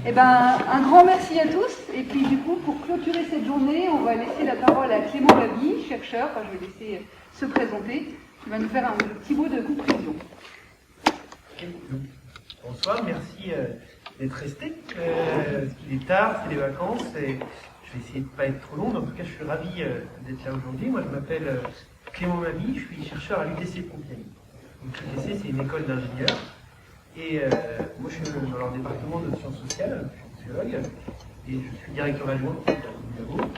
Eh ben, un grand merci à tous. Et puis du coup, pour clôturer cette journée, on va laisser la parole à Clément Babi, chercheur. Enfin, je vais laisser se présenter. Il va nous faire un petit mot de conclusion. Bonsoir, merci d'être resté. Il est tard, c'est les vacances. Et je vais essayer de ne pas être trop long, mais en tout cas, je suis ravi d'être là aujourd'hui. Moi, je m'appelle Clément Babi, je suis chercheur à l'UTC Compiègne. L'UTC, c'est une école d'ingénieurs. Et moi, je suis dans leur département de sciences sociales, je suis sociologue, et je suis directeur adjoint du labo.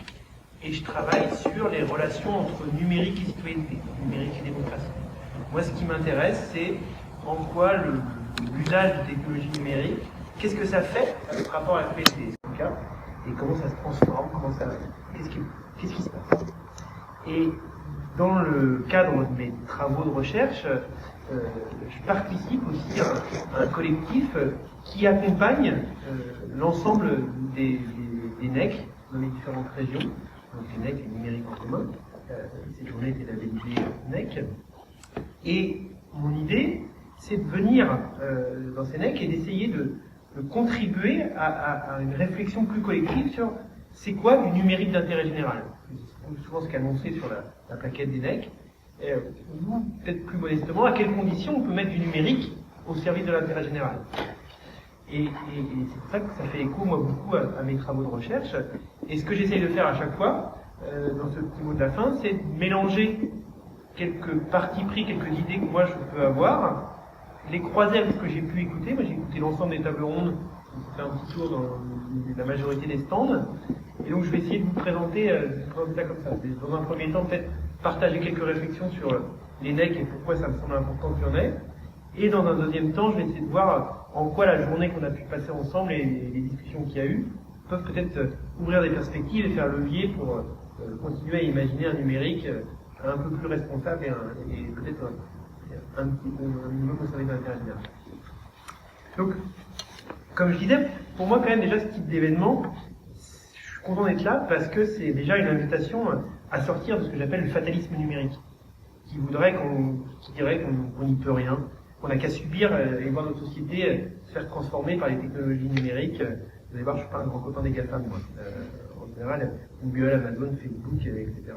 Et je travaille sur les relations entre numérique et citoyenneté, numérique et démocratie. Moi, ce qui m'intéresse, c'est en quoi l'usage de technologies numériques, qu'est-ce que ça fait par rapport à la société, et comment ça se transforme, qu'est-ce qui se passe. Et dans le cadre de mes travaux de recherche, je participe aussi à un collectif qui accompagne l'ensemble des NEC dans les différentes régions, donc les NEC, les numériques en commun. Cette journée était labellisée NEC. Et mon idée, c'est de venir dans ces NEC et d'essayer de contribuer à une réflexion plus collective sur c'est quoi du numérique d'intérêt général. C'est souvent ce qu'annonçait sur la plaquette des NEC. Ou peut-être plus modestement, à quelles conditions on peut mettre du numérique au service de l'intérêt général. Et c'est pour ça que ça fait écho, moi, beaucoup à mes travaux de recherche. Et ce que j'essaye de faire à chaque fois, dans ce petit mot de la fin, c'est de mélanger quelques partis pris, quelques idées que moi je peux avoir, les croiser avec ce que j'ai pu écouter. Moi, j'ai écouté l'ensemble des tables rondes, j'ai fait un petit tour dans la majorité des stands. Et donc, je vais essayer de vous présenter ça comme ça. Dans un premier temps, peut-être partager quelques réflexions sur les NEC et pourquoi ça me semble important qu'il y en ait. Et dans un deuxième temps, je vais essayer de voir en quoi la journée qu'on a pu passer ensemble et les discussions qu'il y a eu peuvent peut-être ouvrir des perspectives et faire levier pour continuer à imaginer un numérique un peu plus responsable et peut-être un minimum au service de l'intérêt général. Donc, comme je disais, pour moi quand même déjà ce type d'événement, je suis content d'être là parce que c'est déjà une invitation à sortir de ce que j'appelle le fatalisme numérique, qui dirait qu'on n'y peut rien, qu'on n'a qu'à subir et voir notre société se faire transformer par les technologies numériques. Vous allez voir, je ne suis pas un grand copain des GAFAM, moi. En général, Google, Amazon, Facebook, etc.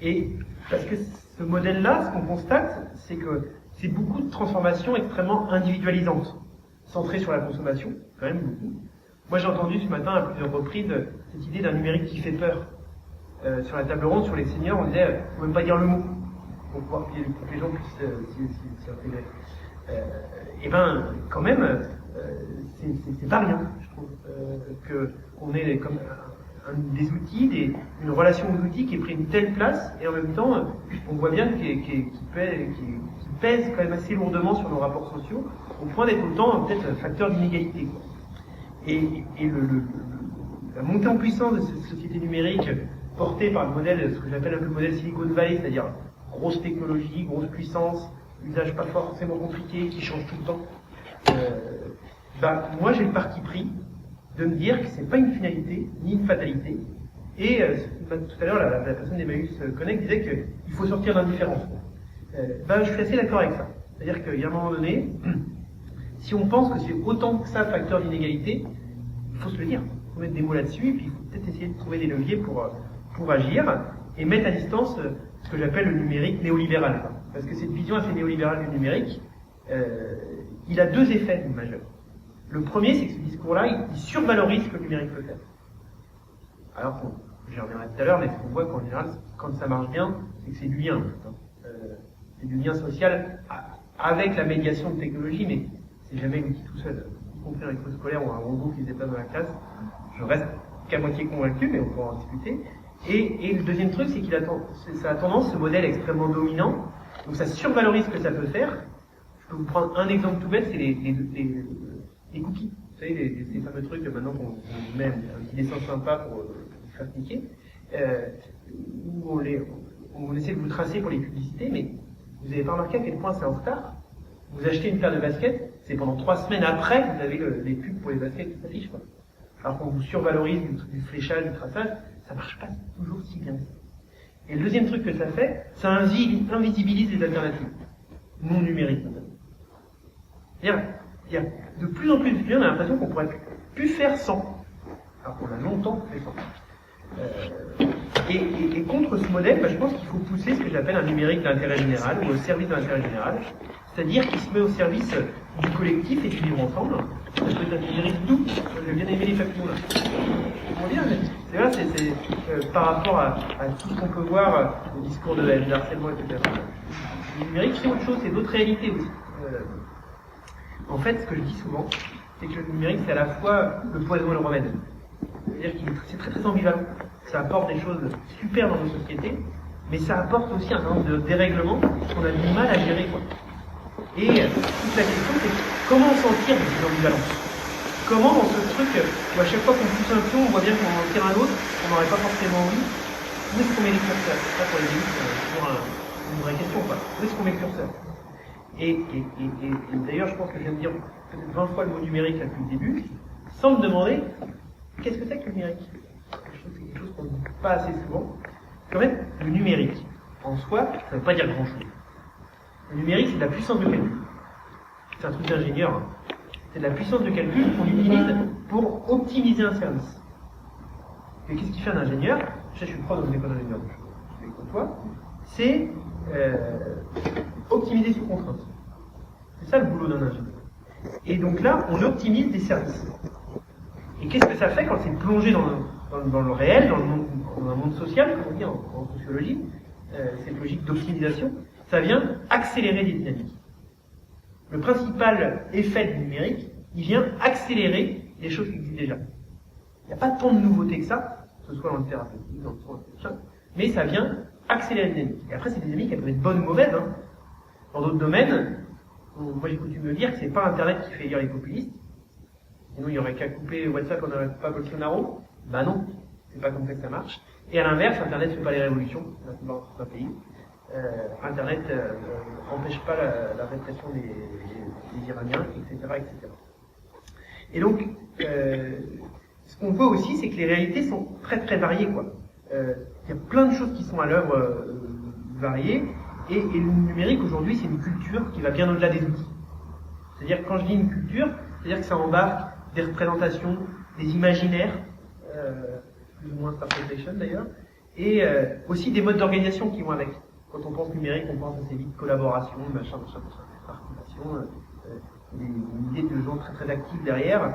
Et parce que ce modèle-là, ce qu'on constate, c'est que c'est beaucoup de transformations extrêmement individualisantes, centrées sur la consommation, quand même beaucoup. Moi, j'ai entendu ce matin à plusieurs reprises cette idée d'un numérique qui fait peur. Sur la table ronde, sur les seniors, on disait, il ne faut même pas dire le mot, pour que les gens puissent s'y intégrer. Et ben, quand même, c'est pas rien, je trouve, qu'on ait comme des outils, une relation aux outils qui ait pris une telle place, et en même temps, on voit bien qu'il pèse quand même assez lourdement sur nos rapports sociaux, au point d'être autant peut-être un facteur d'inégalité. Et la montée en puissance de cette société numérique, portée par le modèle, ce que j'appelle un peu le modèle Silicon Valley, c'est-à-dire grosse technologie, grosse puissance, usage pas forcément compliqué, qui change tout le temps. Moi, j'ai le parti pris de me dire que c'est pas une finalité, ni une fatalité. Et tout à l'heure, la personne d'Emmaüs Connect disait qu'il faut sortir d'indifférence. Je suis assez d'accord avec ça. C'est-à-dire qu'il y a un moment donné, si on pense que c'est autant que ça facteur d'inégalité, il faut se le dire. Il faut mettre des mots là-dessus, et puis il faut peut-être essayer de trouver des leviers pour agir, et mettre à distance ce que j'appelle le numérique néolibéral. Parce que cette vision assez néolibérale du numérique, il a deux effets majeurs. Le premier, c'est que ce discours-là, il survalorise ce que le numérique peut faire. Alors, j'y reviendrai tout à l'heure, mais ce qu'on voit qu'en général, quand ça marche bien, c'est que c'est du lien. C'est du lien social avec la médiation de technologie, mais c'est jamais l'outil tout seul. Y compris un école scolaire ou un robot qui se déplace dans la classe, je reste qu'à moitié convaincu, mais on pourra en discuter. Et le deuxième truc, c'est ça a tendance, ce modèle extrêmement dominant, donc ça survalorise ce que ça peut faire. Je peux vous prendre un exemple tout bête, c'est les cookies. Vous savez, ces fameux trucs maintenant qu'on met un petit dessin sympa pour faire cliquer, où on essaie de vous tracer pour les publicités, mais vous n'avez pas remarqué à quel point c'est en retard. Vous achetez une paire de baskets, c'est pendant 3 semaines après que vous avez les pubs pour les baskets qui s'affichent. Alors qu'on vous survalorise du fléchage, du traçage, ça marche pas toujours si bien. Et le deuxième truc que ça fait, ça invisibilise les alternatives non numériques. C'est-à-dire, il y a de plus en plus de clients, on a l'impression qu'on pourrait pu faire sans. Alors qu'on a longtemps fait sans. Et contre ce modèle, je pense qu'il faut pousser ce que j'appelle un numérique d'intérêt général ou au service de l'intérêt général, c'est-à-dire qui se met au service du collectif et du vivre ensemble. Ça peut être un numérique doux. J'ai bien aimé les papillons là. Comment dire, c'est par rapport à tout ce qu'on peut voir, le discours de harcèlement, etc. Le numérique, c'est autre chose, c'est d'autres réalités aussi. En fait, ce que je dis souvent, c'est que le numérique, c'est à la fois le poison et le remède. C'est-à-dire que c'est très très ambivalent. Ça apporte des choses super dans nos sociétés, mais ça apporte aussi un nombre de dérèglements qu'on a du mal à gérer, quoi. Et toute la question, c'est comment s'en tire de ces ambivalences? Comment dans ce truc, où à chaque fois qu'on pousse un pion, on voit bien qu'on en tire un autre, on n'aurait pas forcément envie, où est-ce qu'on met les curseurs? Ça, pour les élus, c'est toujours une vraie question, quoi. Où est-ce qu'on met le curseur? Et d'ailleurs, je pense que je viens de dire peut-être 20 fois le mot numérique là, depuis le début, sans me demander qu'est-ce que c'est que le numérique. Je trouve que c'est quelque chose qu'on ne dit pas assez souvent. En fait, le numérique, en soi, ça ne veut pas dire grand-chose. Le numérique, c'est de la puissance de calcul. C'est un truc d'ingénieur. Hein. C'est de la puissance de calcul qu'on utilise pour optimiser un service. Et qu'est-ce qu'il fait un ingénieur? Je suis prof dans une école d'ingénieur, je suis avec toi. C'est optimiser sous contrainte. C'est ça le boulot d'un ingénieur. Et donc là, on optimise des services. Et qu'est-ce que ça fait quand c'est plongé dans le réel, dans un monde social, comme on dit en sociologie, cette logique d'optimisation, ça vient accélérer des dynamiques. Le principal effet du numérique, il vient accélérer les choses qui existent déjà. Il n'y a pas tant de nouveautés que ça, que ce soit dans le thérapeutique, dans le soin, mais ça vient accélérer les dynamiques. Et après, ces dynamiques, elles peuvent être bonnes ou mauvaises. Hein. Dans d'autres domaines, moi j'ai coutume de dire que c'est pas Internet qui fait lire les populistes. Sinon, il n'y aurait qu'à couper WhatsApp, on n'aurait pas Bolsonaro. Bah non, c'est pas comme ça que ça marche. Et à l'inverse, Internet ne fait pas les révolutions dans certains pays. Internet n'empêche pas la répression des Iraniens, etc., etc. Et donc, ce qu'on voit aussi, c'est que les réalités sont très très variées, quoi. Il y a plein de choses qui sont à l'œuvre variées, et le numérique aujourd'hui, c'est une culture qui va bien au-delà des outils. C'est-à-dire que quand je dis une culture, c'est-à-dire que ça embarque des représentations, des imaginaires, plus ou moins Star Protection d'ailleurs, et aussi des modes d'organisation qui vont avec. Quand on pense numérique, on pense assez vite collaboration, machin, articulation, des idées de gens très très actifs derrière.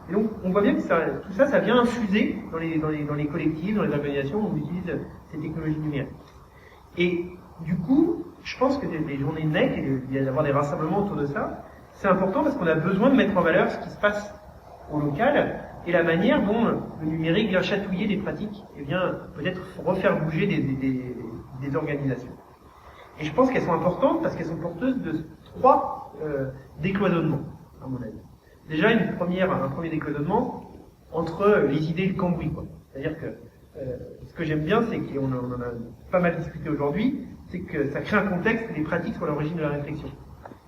Et donc on voit bien que tout ça, ça vient infuser dans les collectifs, dans les organisations où on utilise ces technologies numériques. Et du coup, je pense que les journées NEC, et il y a d'avoir des rassemblements autour de ça, c'est important parce qu'on a besoin de mettre en valeur ce qui se passe au local et la manière dont le numérique vient chatouiller des pratiques et vient peut-être refaire bouger des organisations. Et je pense qu'elles sont importantes parce qu'elles sont porteuses de 3 décloisonnements, à mon avis. Déjà, un premier décloisonnement entre les idées et le cambouis, quoi. C'est-à-dire que ce que j'aime bien, c'est qu'on en a pas mal discuté aujourd'hui, c'est que ça crée un contexte où les pratiques sont à l'origine de la réflexion.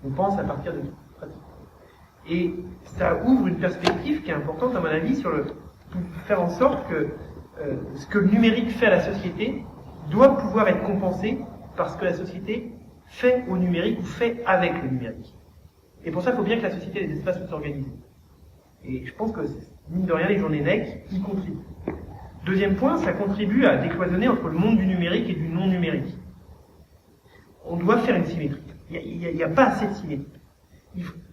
On pense à partir de pratiques. Et ça ouvre une perspective qui est importante, à mon avis, pour faire en sorte que ce que le numérique fait à la société doit pouvoir être compensé par ce que la société fait au numérique ou fait avec le numérique. Et pour ça, il faut bien que la société ait des espaces où s'organiser. Et je pense que, mine de rien, les journées NEC y contribuent. Deuxième point, ça contribue à décloisonner entre le monde du numérique et du non-numérique. On doit faire une symétrie. Il n'y a pas assez de symétrie.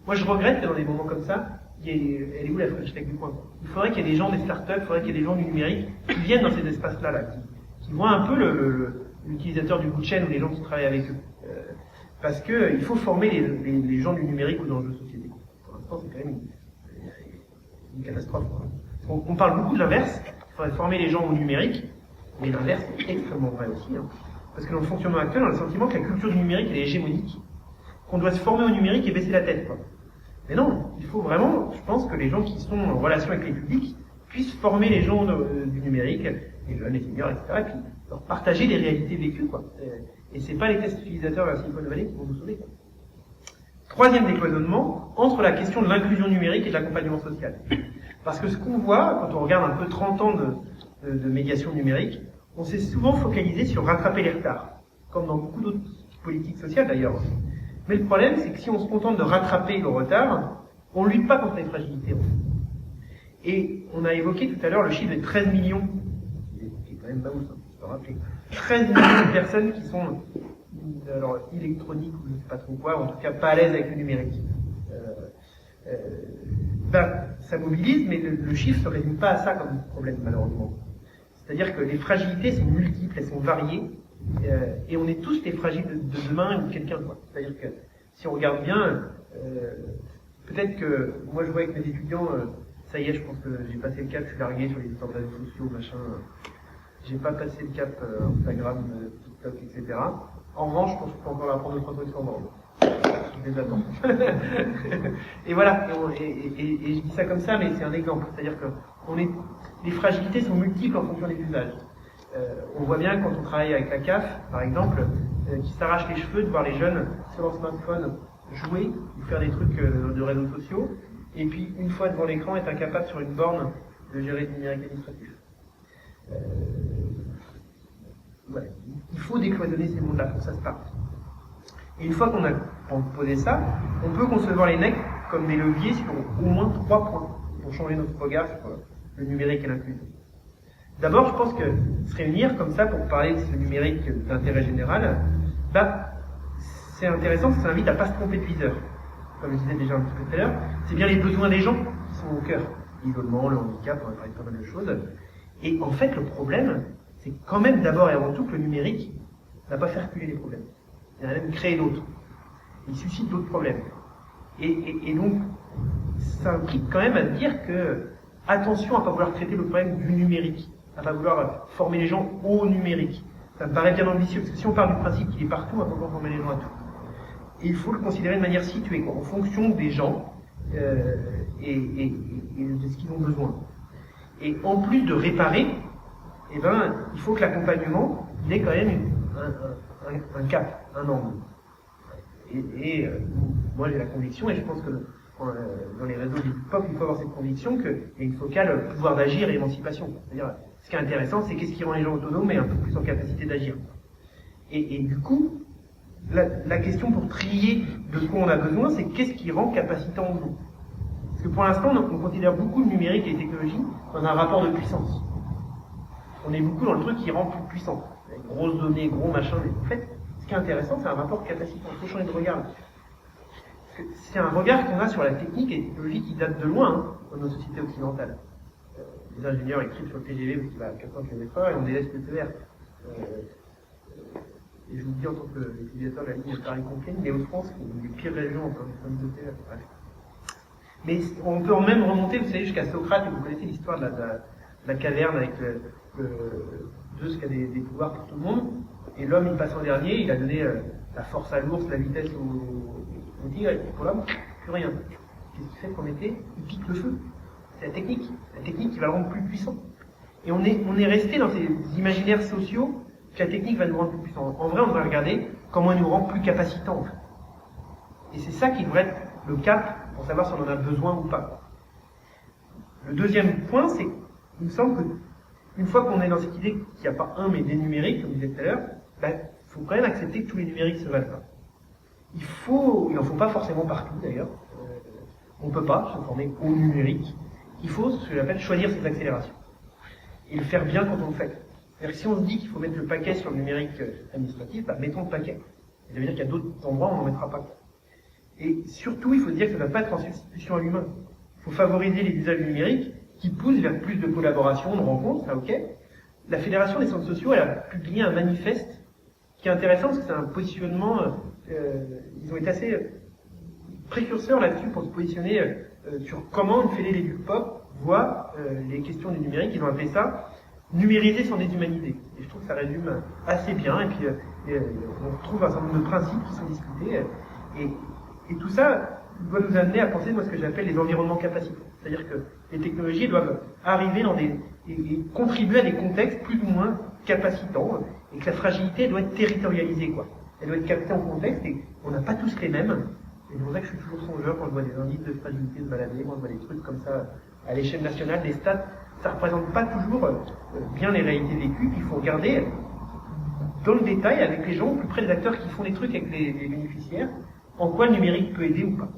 Moi, je regrette que dans des moments comme ça, elle est où la French Tech du coin? Il faudrait qu'il y ait des gens des startups, il faudrait qu'il y ait des gens du numérique qui viennent dans ces espaces-là, qui voient un peu l'utilisateur du bout de chaîne ou les gens qui travaillent avec eux. Parce que il faut former les gens du numérique ou dans le jeu de société. Pour l'instant, c'est quand même une catastrophe. On parle beaucoup de l'inverse. Il faudrait former les gens au numérique, mais l'inverse est extrêmement vrai aussi. Hein. Parce que dans le fonctionnement actuel, on a le sentiment que la culture du numérique elle est hégémonique, qu'on doit se former au numérique et baisser la tête, quoi. Mais non, il faut vraiment, je pense que les gens qui sont en relation avec les publics puissent former les gens du numérique, les jeunes, les seniors, etc., et puis leur partager les réalités vécues, quoi. Et c'est pas les tests utilisateurs de la Silicon Valley qui vont nous sauver, quoi. Troisième décloisonnement, entre la question de l'inclusion numérique et de l'accompagnement social. Parce que ce qu'on voit, quand on regarde un peu 30 ans de médiation numérique, on s'est souvent focalisé sur rattraper les retards, comme dans beaucoup d'autres politiques sociales d'ailleurs. Mais le problème, c'est que si on se contente de rattraper le retard, on ne lutte pas contre les fragilités. Et on a évoqué tout à l'heure le chiffre de 13 millions, qui est quand même pas ouf, hein, je peux rappeler. 13 millions de personnes qui sont alors, électroniques ou je ne sais pas trop quoi, en tout cas pas à l'aise avec le numérique. Ça mobilise, mais le chiffre ne se résume pas à ça comme problème, malheureusement. C'est-à-dire que les fragilités sont multiples, elles sont variées, et on est tous les fragiles de demain ou de quelqu'un, quoi. C'est-à-dire que si on regarde bien, peut-être que moi je vois avec mes étudiants, ça y est, je pense que j'ai passé le cap, je suis largué sur les histoires de réseaux sociaux, machin. J'ai pas passé le cap Instagram, TikTok, etc. En revanche, je pense que je peux encore apprendre d'autres trucs sur moi. Je les attends. Et voilà, et je dis ça comme ça, mais c'est un exemple. C'est-à-dire que les fragilités sont multiples en fonction des usages. On voit bien quand on travaille avec la CAF, par exemple, qui s'arrache les cheveux de voir les jeunes sur leur smartphone jouer ou faire des trucs de réseaux sociaux, et puis une fois devant l'écran, être incapable sur une borne de gérer le numérique administratif. Voilà. Il faut décloisonner ces mondes-là pour que ça se passe. Et une fois qu'on a posé ça, on peut concevoir les NEC comme des leviers sur au moins 3 points pour changer notre regard sur le numérique et l'inclusion. D'abord, je pense que se réunir comme ça pour parler de ce numérique d'intérêt général, c'est intéressant parce que ça invite à ne pas se tromper de viseur. Comme je disais déjà un petit peu tout à l'heure, c'est bien les besoins des gens qui sont au cœur. L'isolement, le handicap, on a parlé de pas mal de choses. Et en fait, le problème, c'est quand même d'abord et avant tout que le numérique n'a pas fait reculer les problèmes. Il en a même créé d'autres. Il suscite d'autres problèmes. Et donc, ça implique quand même à dire que, attention à ne pas vouloir traiter le problème du numérique, à ne pas vouloir former les gens au numérique. Ça me paraît bien ambitieux, parce que si on part du principe qu'il est partout, on va pouvoir former les gens à tout. Et il faut le considérer de manière située, quoi, en fonction des gens et de ce qu'ils ont besoin. Et en plus de réparer, il faut que l'accompagnement ait quand même un cap, un angle. Moi j'ai la conviction, et je pense que dans les réseaux du pop, il faut avoir cette conviction qu'il y a une focale pouvoir d'agir et émancipation. C'est-à-dire, ce qui est intéressant, c'est qu'est-ce qui rend les gens autonomes et un peu plus en capacité d'agir. Et du coup, la question pour trier de quoi on a besoin, c'est qu'est-ce qui rend capacitant nous. Parce que pour l'instant, on considère beaucoup le numérique et les technologies dans un rapport de puissance. On est beaucoup dans le truc qui rend plus puissant. Avec grosses données, gros machin, mais en fait, ce qui est intéressant, c'est un rapport capacitant. Il faut changer de regard. C'est un regard qu'on a sur la technique et les technologies qui date de loin dans nos sociétés occidentales. Les ingénieurs écrivent sur le TGV parce qu'il va à 400 km/h et on délaisse le TER. Et je vous le dis en tant qu'utilisateur de la ligne Paris-Compiègne, mais France, qui est une des pires régions en termes de TER. Bref. Mais on peut même remonter, vous savez, jusqu'à Socrate, et vous connaissez l'histoire de la caverne avec Zeus qui a des pouvoirs pour tout le monde, et l'homme il passe en dernier, il a donné la force à l'ours, la vitesse au tigre, et pour l'homme, plus rien. Qu'est-ce qui fait qu'en été, il pique le feu? C'est la technique qui va le rendre plus puissant. Et on est resté dans ces imaginaires sociaux que la technique va nous rendre plus puissants. En vrai, on devrait regarder comment elle nous rend plus capacitants. Et c'est ça qui devrait être le cap pour savoir si on en a besoin ou pas. Le deuxième point, c'est il me semble que une fois qu'on est dans cette idée qu'il n'y a pas un mais des numériques, comme je disais tout à l'heure, il faut quand même accepter que tous les numériques se valent pas. Il n'en faut pas forcément partout d'ailleurs. On ne peut pas se former au numérique. Il faut ce que j'appelle choisir ses accélérations. Et le faire bien quand on le fait. C'est-à-dire que si on se dit qu'il faut mettre le paquet sur le numérique administratif, mettons le paquet. Ça veut dire qu'il y a d'autres endroits où on n'en mettra pas. Et surtout, il faut se dire que ça ne va pas être en substitution à l'humain. Il faut favoriser les usages numériques qui poussent vers plus de collaboration, de rencontres, ça ok. La Fédération des centres sociaux, elle a publié un manifeste qui est intéressant parce que c'est un positionnement, ils ont été assez précurseurs là-dessus pour se positionner sur comment une fédé du pop voit les questions du numérique. Ils ont appelé ça numériser sans déshumanité. Et je trouve que ça résume assez bien. Et puis on retrouve un certain nombre de principes qui sont discutés. Et tout ça doit nous amener à penser, moi, ce que j'appelle les environnements capacitants. C'est-à-dire que les technologies doivent arriver dans et contribuer à des contextes plus ou moins capacitants, et que la fragilité doit être territorialisée, quoi. Elle doit être captée en contexte, et on n'a pas tous les mêmes. Et c'est pour ça que je suis toujours songeur quand je vois des indices de fragilité se balader, moi je vois des trucs comme ça à l'échelle nationale, des stats, ça représente pas toujours bien les réalités vécues, puis il faut regarder dans le détail avec les gens, plus près des acteurs qui font les trucs avec les bénéficiaires, en quoi le numérique peut aider ou pas.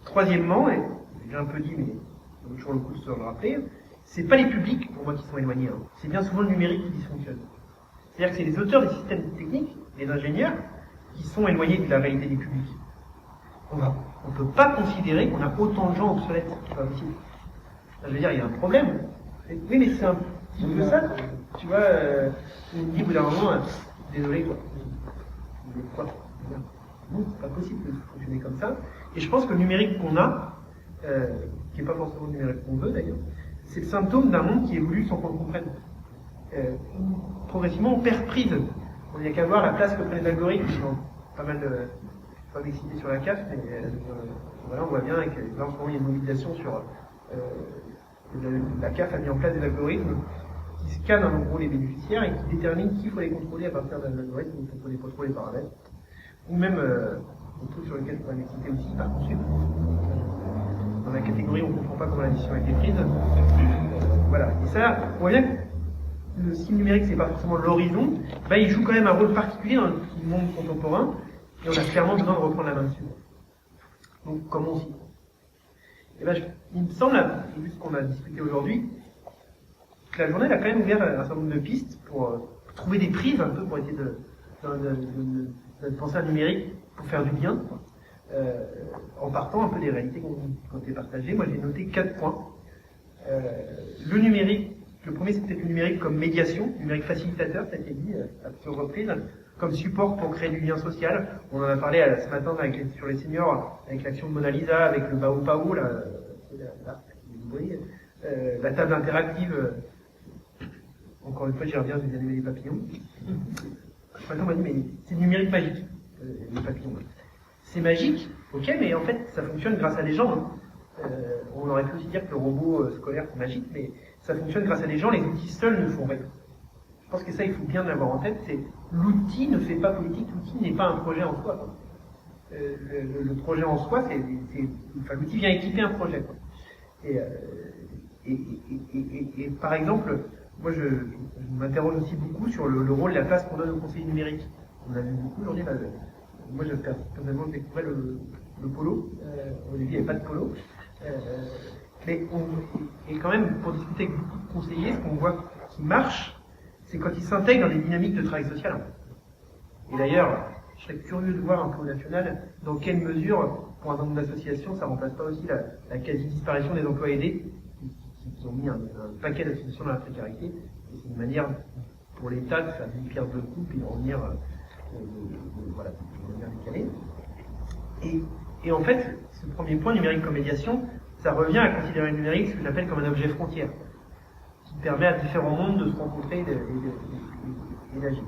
Troisièmement, et j'ai un peu dit, mais vaut toujours le coup de se le rappeler, c'est pas les publics, pour moi, qui sont éloignés. Hein. C'est bien souvent le numérique qui dysfonctionne. C'est-à-dire que c'est les auteurs des systèmes techniques, les ingénieurs, qui sont éloignés de la réalité des publics. On ne peut pas considérer qu'on a autant de gens obsolètes. C'est pas possible. Je veux dire, il y a un problème. Oui, mais c'est un petit peu ça. Tu vois, on me dit au bout d'un moment, désolé, quoi. Mais quoi? Non, c'est pas possible de fonctionner comme ça. Et je pense que le numérique qu'on a, qui n'est pas forcément le numérique qu'on veut d'ailleurs, c'est le symptôme d'un monde qui évolue sans qu'on le comprenne. Progressivement, on perd prise. Il n'y a qu'à voir la place que prennent les algorithmes. Ils ont pas mal de... pas d'excité sur la CAF, mais voilà, on voit bien que là, en ce moment, il y a une mobilisation sur... la CAF a mis en place des algorithmes qui scannent en gros les bénéficiaires et qui déterminent qui faut les contrôler à partir d'un algorithme, il faut les contrôler les paramètres. Ou même, un truc sur lequel je pourrais m'exciter aussi, par contre, dans la catégorie on ne comprend pas comment la décision a été prise. Voilà. Et ça, on voit bien que le style numérique, c'est pas forcément l'horizon, bah, il joue quand même un rôle particulier dans le monde contemporain, et on a clairement besoin de reprendre la main dessus. Donc, comment aussi? Et ben, il me semble, vu ce qu'on a discuté aujourd'hui, que la journée elle a quand même ouvert un certain nombre de pistes pour trouver des prises un peu pour essayer de penser à numérique pour faire du bien, en partant un peu des réalités qui ont été partagées. Moi, j'ai noté 4 points. Le numérique, le premier, c'est peut-être le numérique comme médiation, numérique facilitateur, ça a été dit à plusieurs reprises, comme support pour créer du lien social. On en a parlé ce matin sur les seniors, avec l'action de Mona Lisa, avec le Bao Pao, la table interactive. Encore une fois, j'y reviens, j'ai bien aimé les papillons. Ce matin, on m'a dit, mais c'est le numérique magique, les papillons. C'est magique, ok, mais en fait, ça fonctionne grâce à des gens. Hein. On aurait pu aussi dire que le robot scolaire, c'est magique, mais ça fonctionne grâce à des gens, les outils seuls ne font rien. Je pense que ça, il faut bien l'avoir en tête, c'est l'outil ne fait pas politique, l'outil n'est pas un projet en soi. Quoi. Le projet en soi, enfin, l'outil vient équiper un projet. Quoi. Et par exemple, moi je m'interroge aussi beaucoup sur le rôle, la place qu'on donne au conseiller numérique. On a vu beaucoup aujourd'hui, moi personnellement je découvrais le polo, au début il n'y avait pas de polo. Mais et quand même, pour discuter avec beaucoup de conseillers, ce qu'on voit qui marche, c'est quand ils s'intègrent dans des dynamiques de travail social. Et d'ailleurs, je serais curieux de voir un peu au national dans quelle mesure, pour un certain nombre d'associations, ça ne remplace pas aussi la quasi-disparition des emplois aidés, qui ont mis un paquet d'associations dans la précarité. Et c'est une manière pour l'État de faire une pierre de coupe et de revenir voilà, de manière décalée. Et en fait, ce premier point, numérique comme médiation, ça revient à considérer le numérique ce que j'appelle comme un objet frontière, qui permet à différents mondes de se rencontrer et d'agir.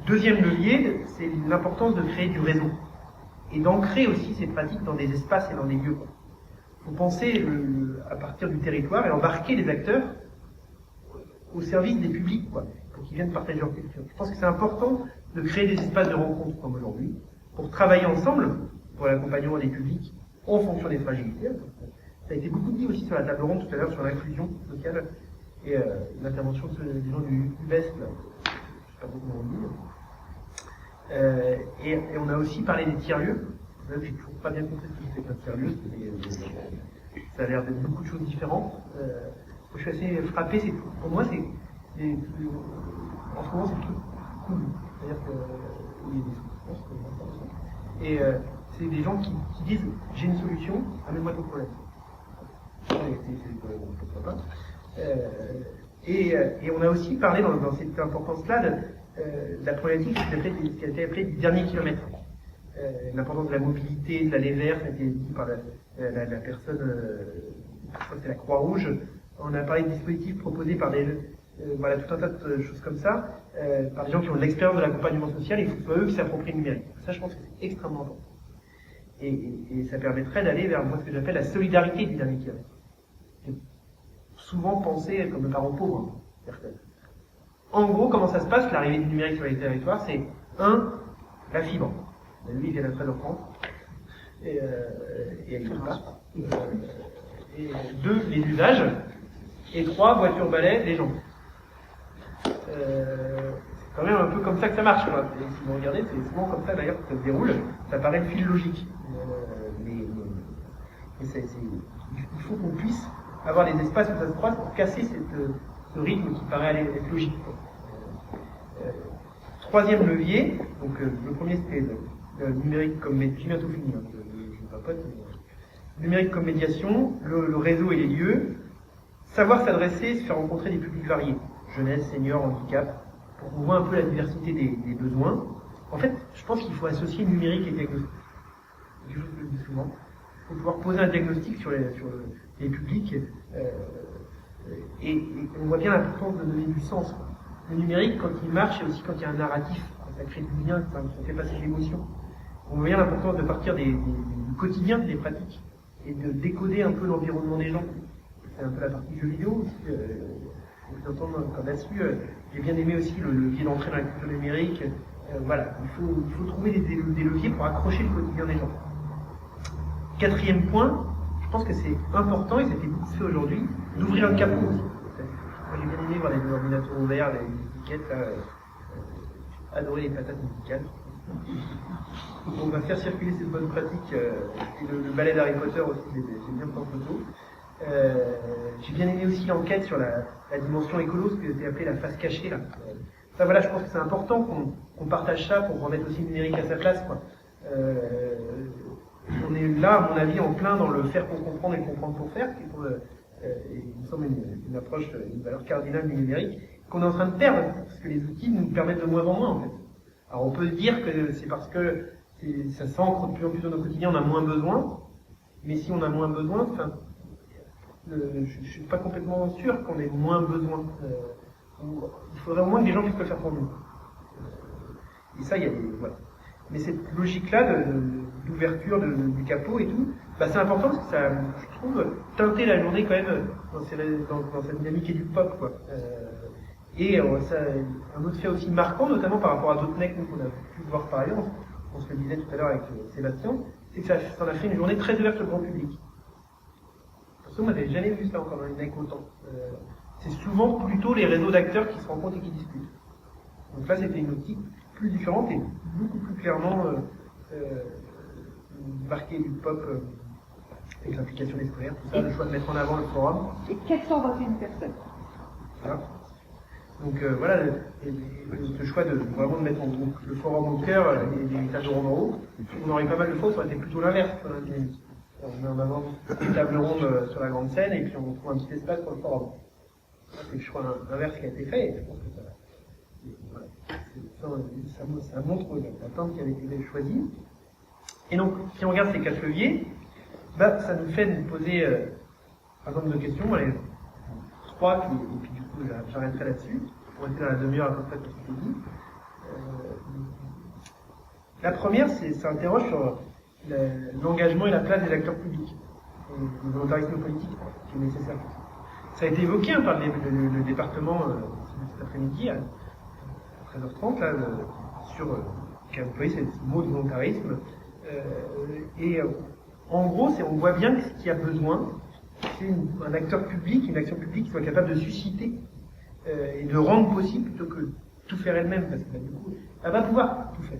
Deuxième levier, c'est l'importance de créer du réseau et d'ancrer aussi ces pratiques dans des espaces et dans des lieux. Il faut penser à partir du territoire et embarquer les acteurs au service des publics, quoi, pour qu'ils viennent partager leur culture. Je pense que c'est important de créer des espaces de rencontre comme aujourd'hui, pour travailler ensemble pour l'accompagnement des publics en fonction des fragilités. Ça a été beaucoup dit aussi sur la table ronde tout à l'heure sur l'inclusion sociale et l'intervention des gens du UBES, là, je ne sais pas comment on dit. Et on a aussi parlé des tiers-lieux. J'ai toujours pas bien compris ce que c'est qu'un tiers-lieu, ça a l'air d'être beaucoup de choses différentes. Je suis assez frappé, pour moi, en ce moment, c'est le truc cool. C'est-à-dire qu'il y a des souffrances, et c'est des gens qui disent j'ai une solution, amène-moi ton problème. Pourquoi pas. Et on a aussi parlé dans cette importance-là de la problématique qui a été appelée du dernier kilomètre. L'importance de la mobilité, de l'aller vers, ça a été dit par la personne, je crois que c'est la Croix-Rouge. On a parlé de dispositifs proposés par voilà, tout un tas de choses comme ça, par des gens qui ont de l'expérience de l'accompagnement social, et il faut que ce soit eux qui s'approprient le numérique. Ça, je pense que c'est extrêmement important. Et ça permettrait d'aller vers moi ce que j'appelle la solidarité du dernier kilomètre. Souvent pensé comme le parent pauvre. Hein. En gros, comment ça se passe, l'arrivée du numérique sur les territoires, c'est 1, la fibre. Lui, il vient à 13h30, et elle ne pas. Et 2, les usages, et 3, voiture, balai, les gens. C'est quand même un peu comme ça que ça marche. Quoi. Et si vous regardez, c'est souvent comme ça d'ailleurs que ça se déroule. Ça paraît le fil logique. Mais Il faut qu'on puisse avoir les espaces où ça se croise pour casser ce rythme qui paraît être logique. Troisième levier, donc le premier c'était le numérique comme médiation, j'ai bientôt fini, hein, je papote, numérique comme médiation, le réseau et les lieux, savoir s'adresser, se faire rencontrer des publics variés, jeunesse, seniors, handicap, pour qu'on voit un peu la diversité des besoins. En fait, je pense qu'il faut associer numérique et diagnostic. C'est quelque chose que je dis souvent. Il faut pouvoir poser un diagnostic sur les publics, et on voit bien l'importance de donner du sens. Le numérique, quand il marche, et aussi quand il y a un narratif, quand ça crée du lien, quand ça fait passer de l'émotion. On voit bien l'importance de partir du quotidien des pratiques et de décoder un peu l'environnement des gens. C'est un peu la partie jeux vidéo aussi. Vous entendez là-dessus. J'ai bien aimé aussi le levier d'entrée dans la culture numérique. Voilà, il faut trouver des leviers pour accrocher le quotidien des gens. Quatrième point, je pense que c'est important, et ça fait beaucoup fait aujourd'hui, d'ouvrir le capot aussi. Moi, j'ai bien aimé voir les ordinateurs ouverts, les étiquettes, là, adorer les patates musicales. Donc on va faire circuler cette bonne pratique, et le ballet d'Harry Potter aussi, j'ai bien pris en photo. J'ai bien aimé aussi l'enquête sur la dimension écolo, ce que j'ai appelé la face cachée, là. Ça, voilà, je pense que c'est important qu'on partage ça pour remettre aussi le numérique à sa place, quoi. On est là, à mon avis, en plein dans le faire pour comprendre et comprendre pour faire, qui il me semble une approche, une valeur cardinale du numérique, qu'on est en train de perdre, parce que les outils nous permettent de moins en moins, en fait. Alors on peut se dire que c'est parce que ça s'ancre de plus en plus dans nos quotidiens, on a moins besoin, mais si on a moins besoin, enfin, je suis pas complètement sûr qu'on ait moins besoin. Il faudrait au moins que les gens puissent le faire pour nous. Et ça, il y a voilà. Mais cette logique-là d'ouverture du capot et tout, bah c'est important parce que ça, je trouve, teinter la journée quand même dans cette dynamique et du pop, quoi. Ça, un autre fait aussi marquant, notamment par rapport à d'autres mecs qu'on a pu voir par ailleurs, on se le disait tout à l'heure avec Sébastien, c'est que ça en a fait une journée très ouverte au grand public. Parce que moi, j'avais jamais vu ça encore dans les mecs autant. C'est souvent plutôt les réseaux d'acteurs qui se rencontrent et qui discutent. Donc là, c'était une optique plus différente et beaucoup plus clairement marquée du pop avec l'implication des scolaires, tout ça, le choix de mettre en avant le forum. Et 421 personnes. Voilà. Donc voilà, le choix de vraiment de mettre le forum au cœur et les tables rondes en haut. On aurait pas mal de fois, ça aurait été plutôt l'inverse pour la dynamique. On met en avant une table ronde sur la grande scène et puis on trouve un petit espace pour le forum. C'est le choix inverse qui a été fait et je pense que ça montre la tente qui avait été choisie. Et donc, si on regarde ces 4 leviers, bah, ça nous fait nous poser un certain nombre de questions. Allez, 3, et puis du coup, j'arrêterai là-dessus. On va rester dans la demi-heure à peu près pour ce que je dis. La première, c'est s'interroge sur l'engagement et la place des acteurs publics, et le volontarisme politique qui est nécessaire. Ça a été évoqué par le département cet après-midi, à 13h30, là, qui a employé ce mot de volontarisme. En gros, on voit bien que ce qu'il y a besoin, c'est un acteur public, une action publique qui soit capable de susciter et de rendre possible plutôt que tout faire elle-même, parce que du coup, elle va pouvoir tout faire.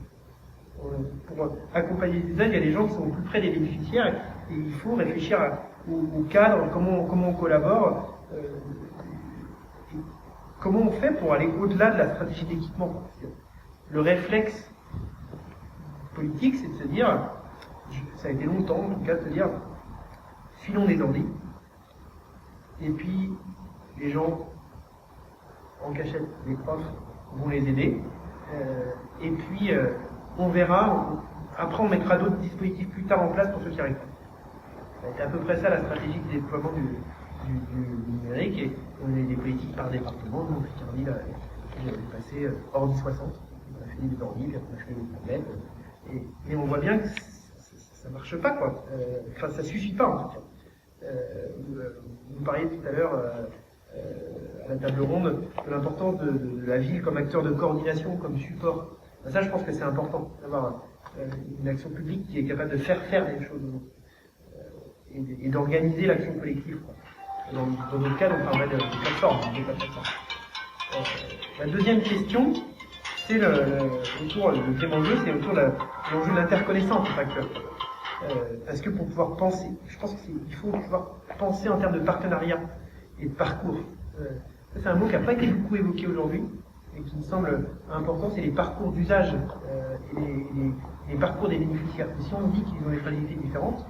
Pour accompagner les aides, il y a des gens qui sont au plus près des bénéficiaires et il faut réfléchir au cadre, comment on collabore, comment on fait pour aller au-delà de la stratégie d'équipement. Parce que le réflexe politique, c'est de se dire, ça a été longtemps en tout cas, de se dire, filons des ordi, et puis les gens en cachette, les profs vont les aider, et puis on verra, après on mettra d'autres dispositifs plus tard en place pour ceux qui arrivent. C'est à peu près ça la stratégie de déploiement du numérique, et on a des politiques par département. Nous, en Picardie, là, on est passé ordi 60, on a fait des ordi, puis on a fait des tablettes, et on voit bien que ça marche pas, quoi. Enfin, ça suffit pas, en tout cas. Vous parliez tout à l'heure, à la table ronde, de l'importance de la ville comme acteur de coordination, comme support. Ça, je pense que c'est important, d'avoir une action publique qui est capable de faire des choses et d'organiser l'action collective, quoi. Dans notre cas, on parlait de plateforme, de plateforme. La deuxième question, c'est le thème en jeu, c'est autour de l'enjeu de l'interconnaissance des acteurs. Parce que pour pouvoir penser, je pense qu'il faut pouvoir penser en termes de partenariat et de parcours. Ça, c'est un mot qui n'a pas été beaucoup évoqué aujourd'hui et qui me semble important, c'est les parcours d'usage et les parcours des bénéficiaires. Et si on dit qu'ils ont des fragilités différentes,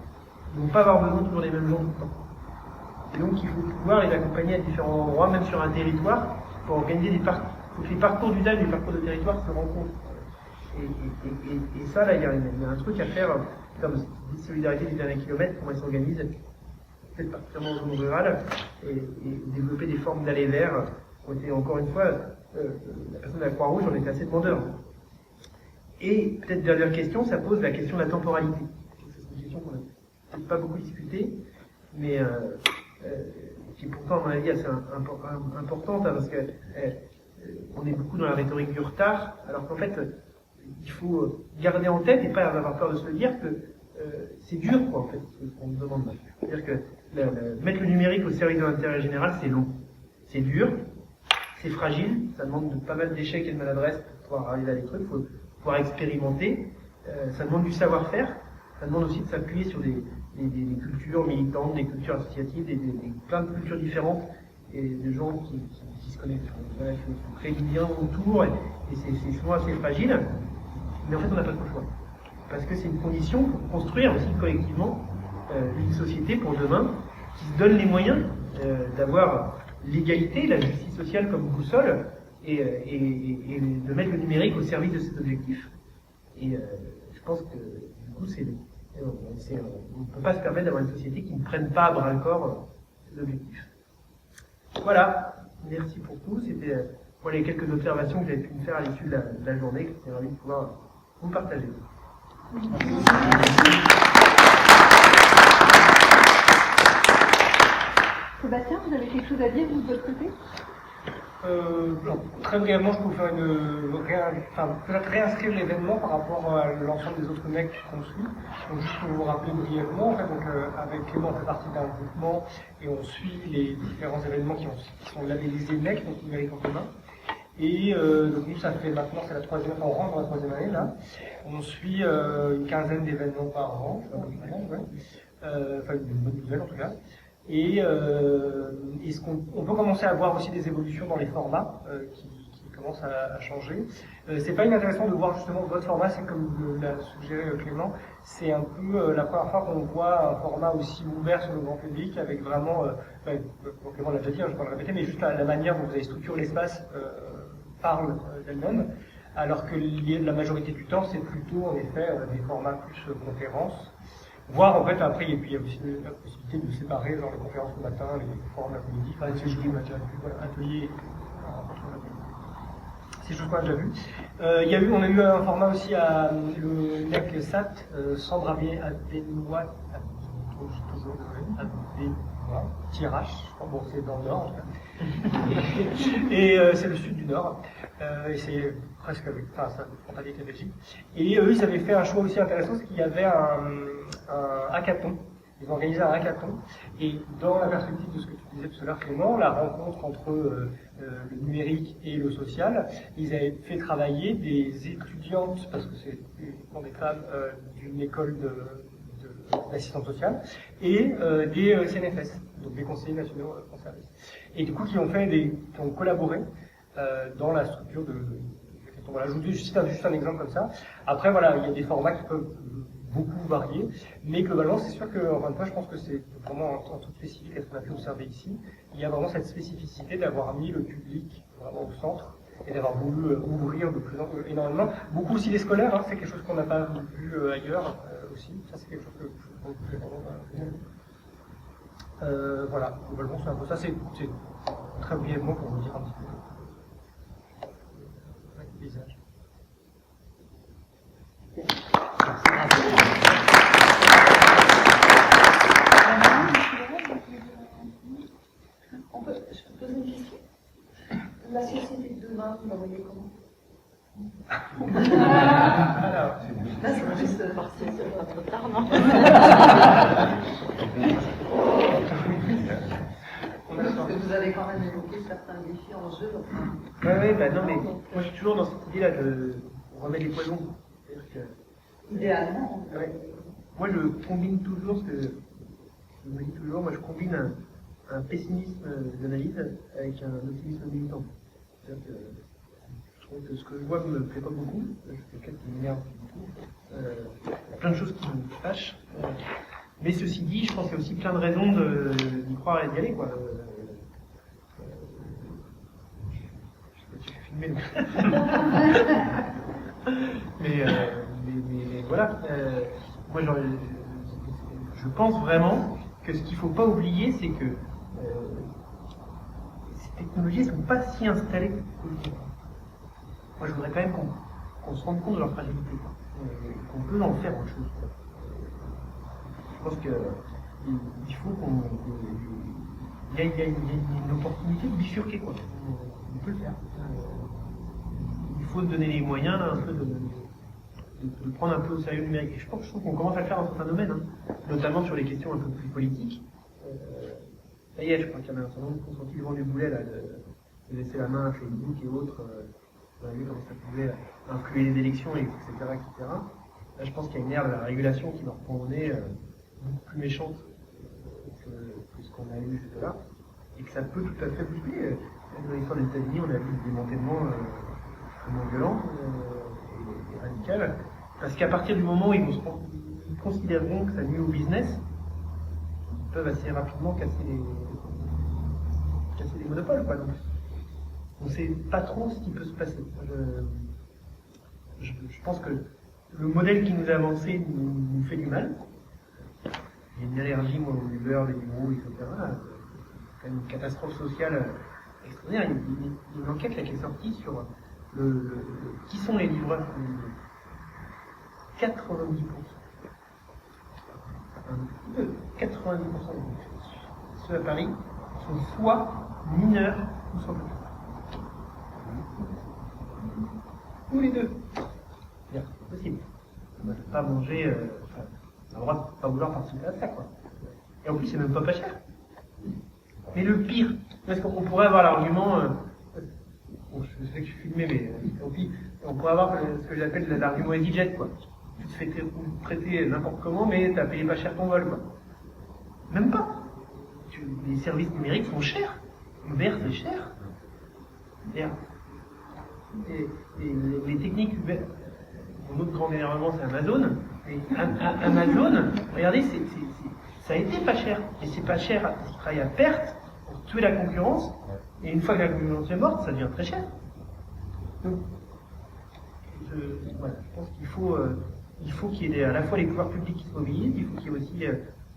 ils ne vont pas avoir besoin toujours des mêmes gens tout le temps. Et donc il faut pouvoir les accompagner à différents endroits, même sur un territoire, pour organiser des parcours. Il faut que les parcours d'usage et les parcours de territoire se rencontrent. Et ça, là, il y a un truc à faire, comme solidarité des derniers kilomètres, comment ils s'organisent, peut-être particulièrement en zone rurale, et développer des formes d'aller vers. On était, encore une fois, la personne de la Croix-Rouge, on était assez demandeur. Et peut-être dernière question, ça pose la question de la temporalité. C'est une question qu'on n'a peut-être pas beaucoup discutée, mais qui est pourtant, à mon avis, assez importante, hein, parce que on est beaucoup dans la rhétorique du retard, alors qu'en fait, il faut garder en tête et pas avoir peur de se le dire que c'est dur, quoi, en fait, ce qu'on nous demande. C'est-à-dire que mettre le numérique au service de l'intérêt général, c'est long, c'est dur, c'est fragile, ça demande pas mal d'échecs et de maladresse pour pouvoir arriver à des trucs, il faut pouvoir expérimenter, ça demande du savoir-faire, ça demande aussi de s'appuyer sur des cultures militantes, des cultures associatives, plein de cultures différentes, et de gens qui se connaissent. Il faut créer du lien autour, et c'est souvent assez fragile, mais en fait on n'a pas trop le choix. Parce que c'est une condition pour construire aussi collectivement une société pour demain qui se donne les moyens d'avoir l'égalité, la justice sociale comme boussole, et de mettre le numérique au service de cet objectif. Et je pense que du coup on ne peut pas se permettre d'avoir une société qui ne prenne pas à bras le corps ces objectifs. Voilà, merci pour tout. C'était pour les quelques observations que j'avais pu me faire à l'issue de la journée, que j'étais ravi de pouvoir vous partager. Sébastien, vous avez quelque chose à dire, vous, de votre côté? Très brièvement, je peux vous faire peut-être réinscrire l'événement par rapport à l'ensemble des autres mecs qu'on suit. Donc juste pour vous rappeler brièvement, en fait, donc, avec Clément, on fait partie d'un groupement et on suit les différents événements qui sont labellisés mecs, donc numérique en commun. Et donc nous, ça fait maintenant, c'est la troisième, on rentre dans la troisième année là. On suit une quinzaine d'événements par an, enfin une bonne nouvelle en tout cas. Et on peut commencer à voir aussi des évolutions dans les formats qui commencent à changer. C'est pas inintéressant de voir justement votre format, c'est comme l'a suggéré Clément, c'est un peu la première fois qu'on voit un format aussi ouvert sur le grand public, avec vraiment, Clément l'a déjà dit, hein, je ne vais pas le répéter, mais juste la manière dont vous avez structuré l'espace parle d'elle-même, alors que la majorité du temps, c'est plutôt en effet des formats plus conférences. Voire en fait après, et puis il y a aussi la possibilité de séparer genre les conférences le matin, les forums l'après-midi, enfin atelier, c'est choses qu'on a déjà vu. On a eu un format aussi à le NEC SAT, Sandra Abénois, toujours Abénois, Tirage, bon c'est dans le nord en tout cas. Et c'est le sud du nord, et c'est presque avec, enfin ça frontalier avec la Belgique. Et eux ils avaient fait un choix aussi intéressant, c'est qu'il y avait un hackathon. Ils ont organisé un hackathon, et dans la perspective de ce que tu disais tout à l'heure Clément, la rencontre entre le numérique et le social, ils avaient fait travailler des étudiantes, parce que c'est des femmes d'une école d'assistance sociale, et des CNFS, donc des conseillers nationaux en service. Et du coup qui ont collaboré dans la structure de hackathon. Voilà, je vous dis juste un exemple comme ça. Après voilà, il y a des formats qui peuvent beaucoup varié, mais globalement c'est sûr que, encore une fois, je pense que c'est vraiment un truc spécifique à ce qu'on a pu observer ici. Il y a vraiment cette spécificité d'avoir mis le public vraiment au centre et d'avoir voulu ouvrir de plus en plus énormément. Beaucoup aussi les scolaires, hein, c'est quelque chose qu'on n'a pas vu ailleurs aussi. Ça c'est quelque chose que je trouve vraiment voilà, globalement c'est un peu ça. C'est très brièvement pour vous dire un petit peu le paysage. Je peux poser une question? La société de demain, vous la voyez comment? Alors, là, c'est juste parti, c'est pas trop tard, non? Parce que vous avez quand même évoqué certains défis en jeu. Oui, bah non, mais moi je suis toujours dans cette idée-là de remettre les poids longs. Idéalement. Ouais. moi je combine toujours ce que je me dis toujours, moi je combine un pessimisme d'analyse avec un optimisme militant. C'est-à-dire que je trouve que ce que je vois ne me plaît pas beaucoup, je suis quelqu'un qui m'énerve beaucoup, il y a plein de choses qui me fâchent, mais ceci dit, je pense qu'il y a aussi plein de raisons d'y croire et d'y aller, quoi. Je sais pas si je suis filmé, mais voilà, moi je pense vraiment que ce qu'il ne faut pas oublier, c'est que ces technologies ne sont pas si installées que moi je voudrais quand même qu'on se rende compte de leur fragilité, qu'on peut en faire autre chose. Je pense qu'il faut il y a une opportunité de bifurquer, quoi. On peut le faire. Il faut se donner les moyens là, un peu de prendre un peu au sérieux le numérique. Et je trouve qu'on commence à le faire dans certains domaines, hein, notamment sur les questions un peu plus politiques. Ça y est, je crois qu'il y en a un certain nombre qui ont senti le vent du boulet là, de laisser la main à Facebook et autres. On a vu comment ça pouvait influer les élections, etc. Là, je pense qu'il y a une ère de la régulation qui leur prend au nez beaucoup plus méchante que ce qu'on a eu jusque-là, et que ça peut tout à fait bousculer. Dans l'histoire des États-Unis, on a vu des démantèlements extrêmement violents et radicaux, parce qu'à partir du moment où ils considéreront que ça nuit au business, ils peuvent assez rapidement casser les monopoles, quoi. Donc, on ne sait pas trop ce qui peut se passer. Je pense que le modèle qui nous a avancé nous fait du mal. Il y a une allergie, moi, au Uber, les bureaux, etc. C'est quand même une catastrophe sociale extraordinaire. Il y a une enquête là, qui est sortie sur qui sont les livreurs. 90%. 90% ceux à Paris sont soit mineurs ou sans papier. Ou les deux. C'est possible. On ne peut pas manger, on a le droit de ne pas vouloir participer à ça, quoi. Et en plus, c'est même pas cher. Mais le pire, parce qu'on pourrait avoir l'argument, bon, je sais que je suis filmé, mais tant pis, on pourrait avoir ce que j'appelle l'argument EasyJet, quoi. Tu te fais traiter n'importe comment, mais tu as payé pas cher ton vol, quoi. Même pas. Les services numériques sont chers. Uber, c'est cher. Et les techniques Uber, mon autre grand énervement, c'est Amazon. Et Amazon, regardez, ça a été pas cher. Et c'est pas cher parce qu'ils travaillent à perte pour tuer la concurrence. Et une fois que la concurrence est morte, ça devient très cher. Donc, voilà, je pense qu'il faut qu'il y ait à la fois les pouvoirs publics qui se mobilisent, il faut qu'il y ait aussi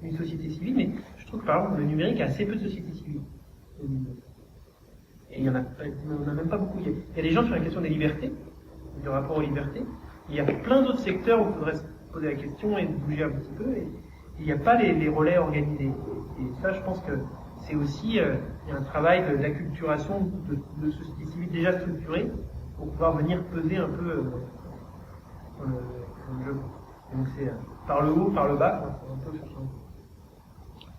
une société civile, mais je trouve que par exemple le numérique a assez peu de sociétés civiles. Et il y en a même pas beaucoup. Il y a des gens sur la question des libertés, du rapport aux libertés. Il y a plein d'autres secteurs où il faudrait se poser la question et bouger un petit peu. Et il n'y a pas les relais organisés. Et ça, je pense que c'est aussi il y a un travail d'acculturation de sociétés civiles déjà structurées pour pouvoir venir peser un peu dans le jeu. Et donc c'est par le haut, par le bas, quoi, un peu chercher.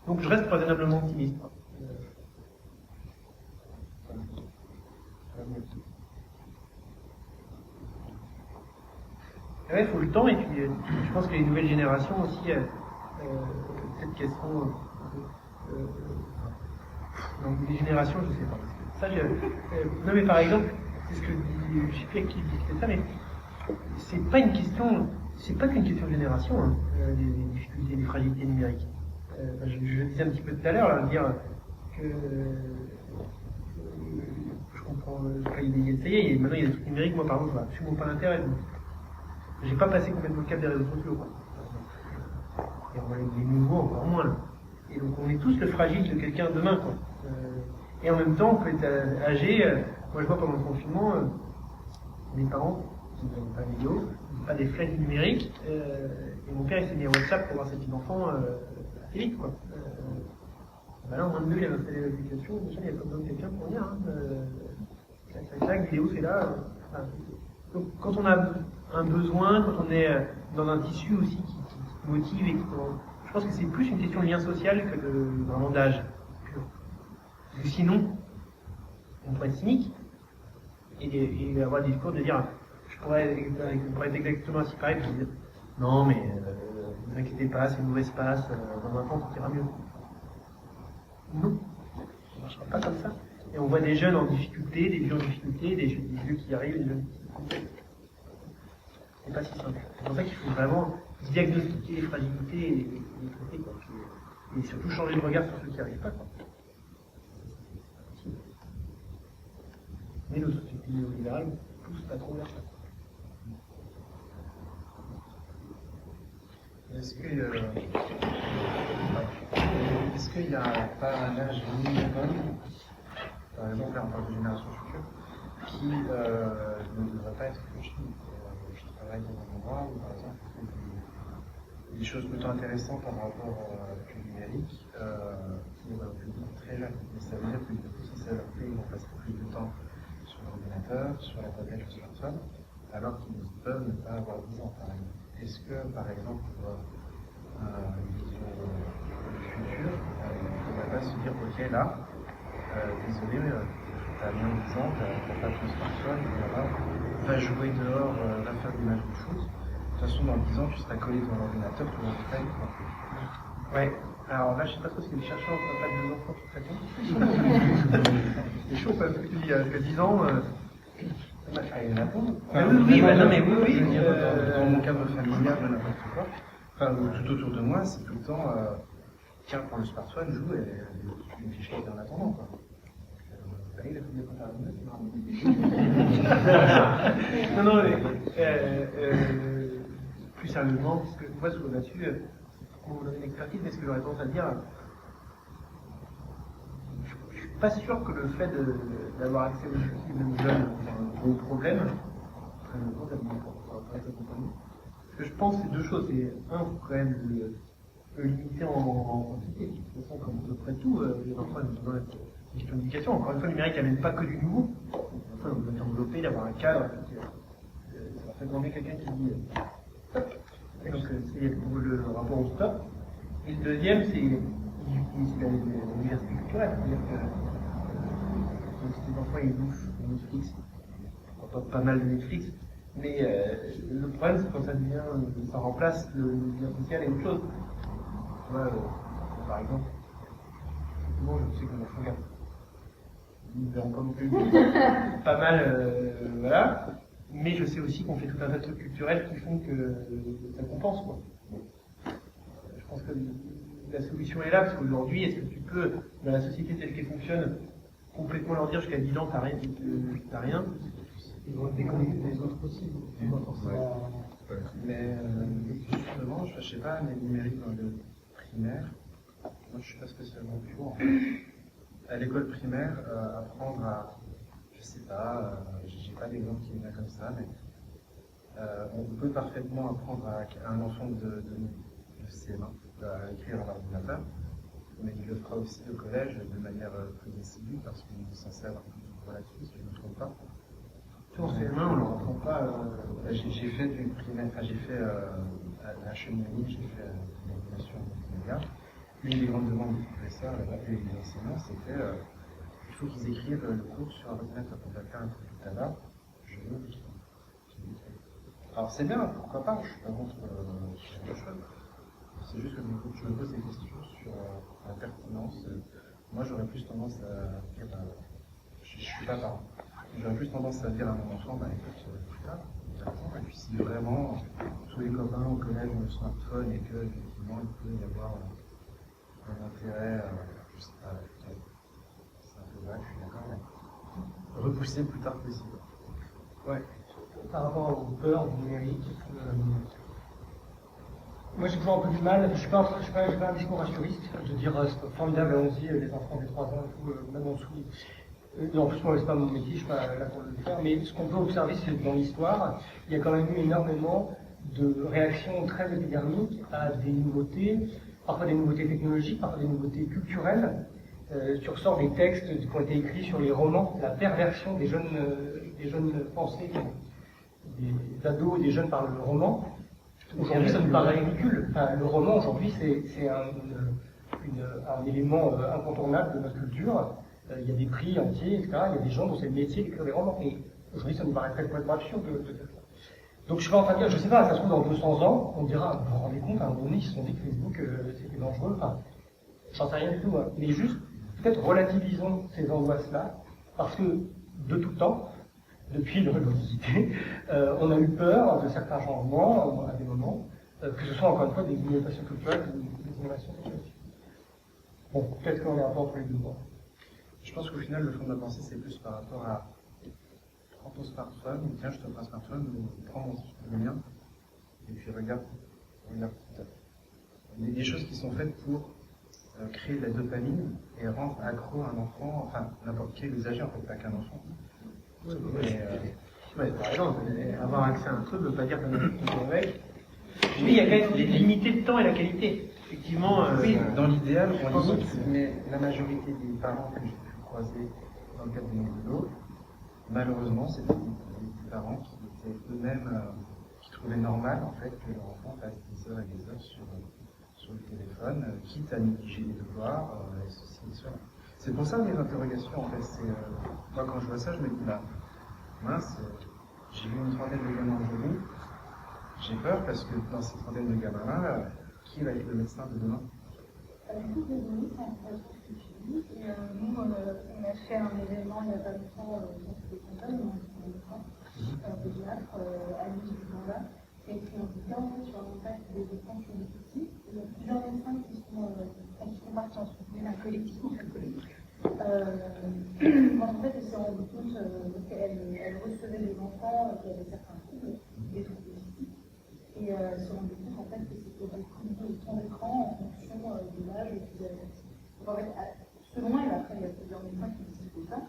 Donc je reste raisonnablement optimiste. Ouais, il faut le temps, et puis je pense que les nouvelles générations aussi, peut-être qu'elles seront. Donc les générations, je sais pas. Ça, non mais par exemple, c'est ce que je sais plus à qui discutait ça, mais c'est pas qu'une question de génération, hein, les difficultés, les fragilités numériques. Je disais un petit peu tout à l'heure, là, dire que je comprends, ça y est, maintenant il y a des trucs numériques. Moi par exemple, je vois absolument pas l'intérêt. J'ai pas passé complètement le cap des réseaux sociaux, quoi. Et on va les nouveaux encore moins, là. Et donc on est tous le fragile de quelqu'un demain, quoi. Et en même temps, on peut être âgé. Moi je vois pendant le confinement, mes parents, qui n'ont pas de vidéo, pas des flèches numériques, et mon père il s'est mis à WhatsApp pour voir ses petits-enfants assez vite, quoi. Bah là, en moins de 2, il a installé l'application, déjà il n'y a pas besoin de quelqu'un pour dire, clac, vidéo c'est là. Donc quand on a un besoin, quand on est dans un tissu aussi qui motive, et je pense que c'est plus une question de lien social que vraiment d'âge pur. Parce que sinon, on pourrait être cynique et avoir le discours de dire, on pourrait être exactement ainsi pareil, pour dire non mais ne vous inquiétez pas, c'est un nouveau espace, dans un temps, tout ira mieux. Non, ça ne marchera pas comme ça. Et on voit des jeunes en difficulté, des vieux en difficulté, des vieux qui arrivent, des jeunes qui... C'est pas si simple. C'est pour ça qu'il faut vraiment diagnostiquer les fragilités et les traiter, quoi. Et surtout changer de regard sur ceux qui n'y arrivent pas, quoi. Mais nos sociétés néolibérales ne poussent pas trop vers ça. Est-ce qu'il n'y a pas un âge minimum, par exemple, là on parle de génération future, qui ne devrait pas être franchi? Je travaille dans un endroit où, par exemple, on fait des choses plutôt intéressantes par rapport au numérique, qui est au public très jeune. Mais ça veut dire que du coup, si ça leur plaît, ils vont passer plus de temps sur l'ordinateur, sur la tablette ou sur le smartphone, alors qu'ils peuvent ne pas avoir 10 ans, par exemple. Est-ce que, par exemple, pour une vision du futur, on ne pourrait pas se dire, ok, là, désolé, t'as moins de 10 ans, t'as pas ton smartphone, voilà, va jouer dehors, va faire des matchs de foot. De toute façon, dans 10 ans, tu seras collé devant l'ordinateur pour le détail. Ouais, alors là, je sais pas trop ce que les chercheurs ne pas de enfants qui traitent. C'est chaud, parce que 10 ans. Il y en a plein. Oui, non, mais oui. Dans mon cadre familial, de n'importe quoi, enfin, tout autour de moi, c'est tout le temps, tiens, prends le smartphone, joue et tu me fiches chier en attendant, quoi. Il a fait des comparaisons. Non, mais plus sérieusement, parce que moi, là-dessus, on vous donne une expertise, mais ce que j'aurais tendance à dire, je suis pas sûr que le fait d'avoir accès aux outils même jeunes, c'est un gros problème. Très longtemps, ça va être accompagné. Parce que je pense que c'est deux choses. C'est un, il faut quand même le limiter en quantité. De toute façon, comme à peu près tout, les enfants ont besoin d'être une question d'éducation. Encore une fois, le numérique n'amène pas que du nouveau. Enfin, on doit envelopper, d'avoir un cadre. Ça va faire grandir quelqu'un qui dit stop. Donc, c'est le rapport au stop. Et le deuxième, c'est la diversité culturelle. C'est-à-dire que si les enfants ils bouffent Netflix, on entend pas mal de Netflix, mais le problème c'est quand ça remplace le lien social et autre chose. Moi, par exemple, moi je sais que mon frère ils ne verront pas non plus pas mal, voilà. Mais je sais aussi qu'on fait tout un tas de trucs culturels qui font que ça compense, quoi. Je pense que la solution est là, parce qu'aujourd'hui, est-ce que tu peux, dans la société telle qu'elle fonctionne, complètement leur dire jusqu'à 10 ans, t'as rien. Ils vont être déconnectés des autres aussi. Mais justement, je sais pas, les numériques dans le primaire, moi je suis pas spécialement pour. En fait. À l'école primaire, apprendre à, je sais pas, j'ai pas d'exemple qui me vient comme ça, mais on peut parfaitement apprendre à un enfant de CM1 à écrire à l'ordinateur, mais il le fera aussi au collège de manière plus assidue parce qu'il est censé avoir plus de cours là-dessus, si je ne me trompe pas. En CM1, on leur apprend pas. J'ai fait du primaire, enfin j'ai fait à la cheminée, j'ai fait l'animation multimédia. Une des grandes demandes des professeurs là-bas, et des enseignants, c'était il faut qu'ils écrivent le cours sur un ordinateur. On va faire un truc tout à l'heure, je veux l'écrire. Alors c'est bien, pourquoi pas, je suis pas contre quelque chose. C'est juste que je me pose des questions sur la pertinence. Moi j'aurais plus tendance à dire, je suis pas parent. J'aurais plus tendance à dire à mon enfant, écoute, plus tard, et puis si vraiment tous les copains au collège ont le smartphone et que effectivement il peut y avoir un intérêt, je sais pas, c'est un peu vague, je suis d'accord, mais repousser le plus tard possible. Ouais. Par rapport aux peurs du numérique, moi j'ai toujours un peu du mal, je suis pas un discours rassuriste, de dire c'est formidable, allons-y, les enfants des 3 ans et tout, même en dessous. En plus, moi, c'est pas mon métier, je suis pas là pour le faire, mais ce qu'on peut observer, c'est que dans l'histoire, il y a quand même eu énormément de réactions très épidermiques à des nouveautés, parfois des nouveautés technologiques, parfois des nouveautés culturelles. Tu ressors des textes qui ont été écrits sur les romans, la perversion des jeunes pensées, des ados et des jeunes par le roman. Aujourd'hui, ça nous paraît ridicule. Enfin, le roman, aujourd'hui, c'est un élément incontournable de notre culture. Il y a des prix entiers, etc. Il y a des gens dont c'est le métier d'écrire des romans. Et aujourd'hui, ça nous paraîtrait complètement absurde de faire ça. Donc je suis pas en train de dire, je sais pas, ça se trouve dans 200 ans, on dira, vous vous rendez compte, à un moment donné, ils se sont dit que Facebook c'était dangereux, enfin, j'en sais rien du tout, hein. Mais juste, peut-être relativisons ces angoisses-là, parce que de tout temps, depuis l'Antiquité, on a eu peur de certains changements à des moments, que ce soit encore une fois des innovations culturelles ou des innovations technologiques. Bon, peut-être qu'on est un peu entre les deux bords. Je pense qu'au final, le fond de la pensée, c'est plus par rapport à prends ton smartphone, ou tiens, je t'offre un smartphone, ou prends le mien, et puis regarde TikTok. Il y a des choses qui sont faites pour créer de la dopamine et rendre accro un enfant, enfin n'importe quel usager, en fait, pas qu'un enfant. Ouais, par exemple, avoir accès à un truc ne veut pas dire qu'on a tout le temps avec. Oui, il y a quand même limiter le temps et la qualité. Effectivement, oui, dans l'idéal, on limite, mais la majorité des parents que j'ai pu croiser dans le cadre de mon boulot, malheureusement, c'était des parents qui étaient eux-mêmes, qui trouvaient normal, en fait, que leur enfant passe des heures et des heures sur le téléphone, quitte à négliger les devoirs, et ceci et cela. C'est pour ça mes interrogations, en fait. Moi, quand je vois ça, je me dis, bah, mince, j'ai vu une trentaine de gamins aujourd'hui, j'ai peur parce que dans ces trentaines de gamins-là, qui va être le médecin de demain? Du coup, désolé, c'est intéressant ce que tu dis. Et nous, on a fait un événement il n'y a pas longtemps dans ce canton, un pédiatre à l'île du Banda, qui a écrit un bouquin sur l'impact des écrans sur les petits. Il y a plusieurs médecins qui sont partis en trouver un collectif. En fait, elle s'est rendue compte qu'elle recevait des enfants qui avaient certains troubles, des troubles physiques. Et elle se rendait compte en fait que c'était des troubles de temps d'écran en fonction de l'âge qu'ils avaient. Donc en fait, selon elle, après il y a plusieurs médecins qui disent ça.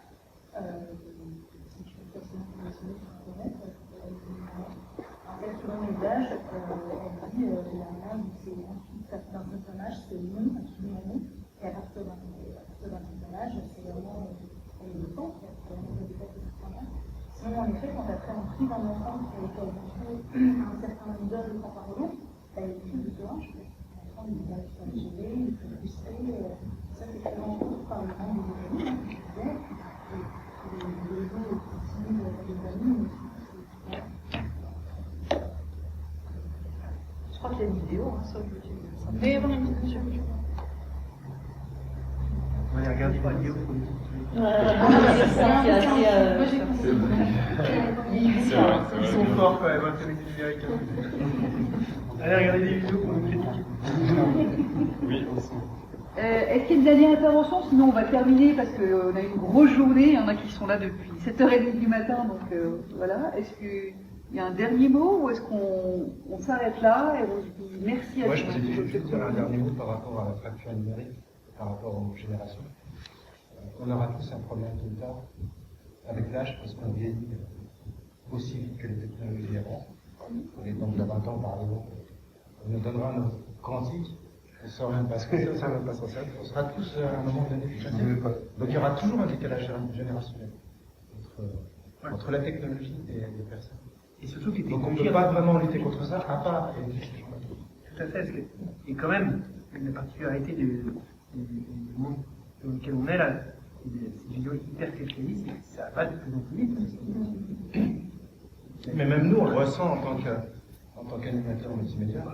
Si tu peux facilement mentionner sur internet, en fait, selon les âges, elle dit généralement, c'est ensuite d'un certain âge, c'est non, absolument non. Et à partir d'un certain âge, c'est vraiment le temps qui a vraiment dépassé ce certain âge. Sinon, en effet, quand après on prive un enfant qui a habitué à un certain nombre d'heures de temps par jour, il y a plus de courage. L'enfant, il va se faire gérer, il peut frustrer. Ça, c'est fait en compte par le grand des économies, qui disait, les réseaux qui simulent les familles, mais Je crois qu'il y a une vidéo sur YouTube. mais voilà, une discussion. on va regarder la vidéo. Ils sont forts quand même, les Américains. Allez regarder des vidéos pour nous critiquer. Oui, aussi. Est-ce qu'il y a une dernière intervention? Sinon, on va terminer parce qu'on a eu une grosse journée. Il y en a qui sont là depuis 7h30 du matin. Donc voilà. Est-ce qu'il y a un dernier mot ou est-ce qu'on s'arrête là et on se dit merci à Moi, tous? je voulais juste dire un dernier mot par rapport à la fracture numérique, par rapport aux générations. On aura tous un problème tout le temps avec l'âge parce qu'on vieillit aussi vite que les technologies avancent. Et donc, dans 20 ans, par exemple, on nous donnera nos quantiques. On sort même pas ce que ça va pas s'en servir. On sera tous à un moment donné. Donc il y aura toujours un décalage générationnel entre la technologie et les personnes. Et surtout que donc on ne peut pas vraiment lutter contre ça, à part tout à fait. Et quand même, la particularité du monde dans lequel on est là, ces vidéos hyper spécialistes, ça va de plus en plus vite. Mais même nous, on le ressent en tant qu'animateur multimédia.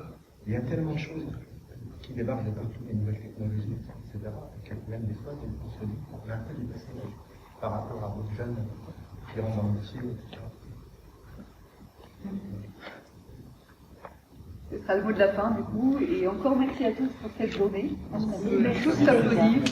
Il y a tellement de choses qui débarquent de partout, les nouvelles technologies, etc. Et même des fois, on se dit qu'on est un peu dépassé par rapport à d'autres jeunes qui rentrent dans le métier, etc. Ce sera le mot de la fin du coup. Et encore merci à tous pour cette journée. On peut tous applaudir.